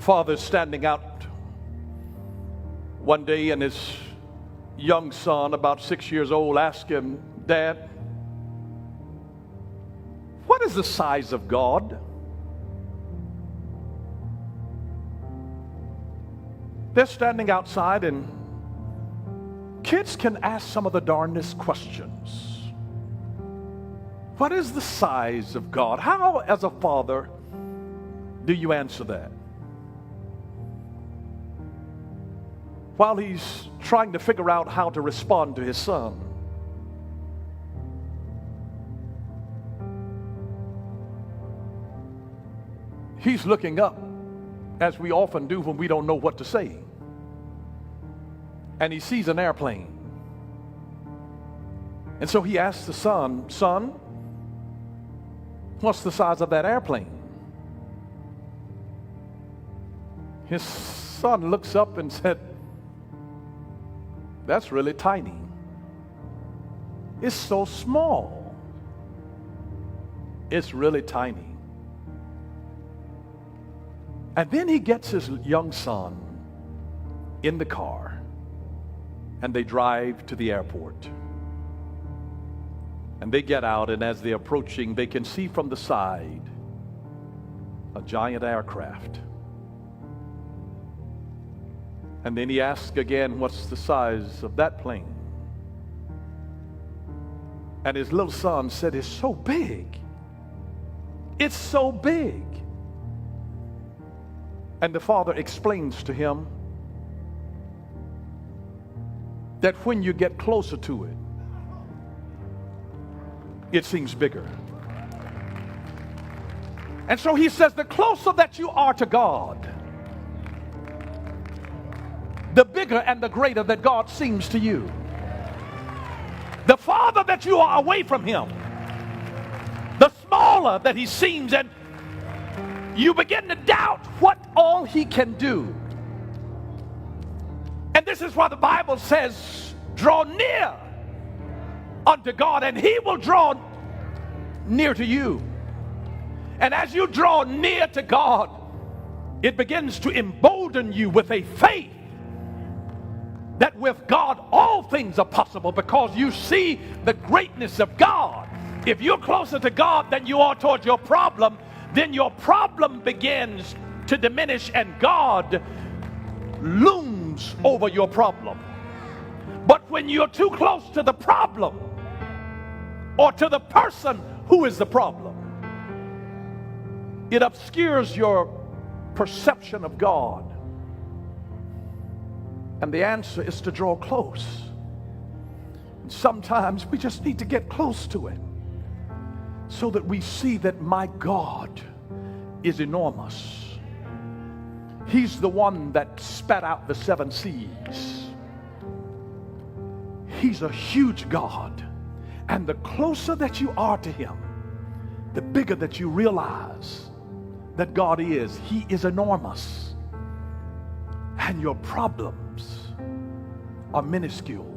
father standing out one day, and his young son, about 6 years old, asked him, "Dad, what is the size of God?" They're standing outside, and kids can ask some of the darndest questions. What is the size of God? How, as a father, do you answer that? While he's trying to figure out how to respond to his son, he's looking up, as we often do when we don't know what to say. And he sees an airplane. And so he asks the son, "Son, what's the size of that airplane?" His son looks up and said, "That's really tiny. It's so small. It's really tiny." And then he gets his young son in the car, and they drive to the airport. And they get out, and as they're approaching, they can see from the side a giant aircraft. And then he asks again, "What's the size of that plane?" And his little son said, "It's so big. It's so big." And the father explains to him that when you get closer to it, it seems bigger. And so he says, the closer that you are to God, the bigger and the greater that God seems to you. The farther that you are away from him, the smaller that he seems, and you begin to doubt what all he can do. And this is why the Bible says, draw near unto God, and he will draw near to you. And as you draw near to God, it begins to embolden you with a faith that with God all things are possible, because you see the greatness of God. If you're closer to God than you are towards your problem, then your problem begins to diminish, and God looms over your problem. But when you're too close to the problem, or to the person who is the problem, it obscures your perception of God. And the answer is to draw close. And sometimes we just need to get close to it, so that we see that my God is enormous. He's the one that spat out the 7 seas. He's a huge God. And the closer that you are to him, the bigger that you realize that God is. He is enormous. And your problems are minuscule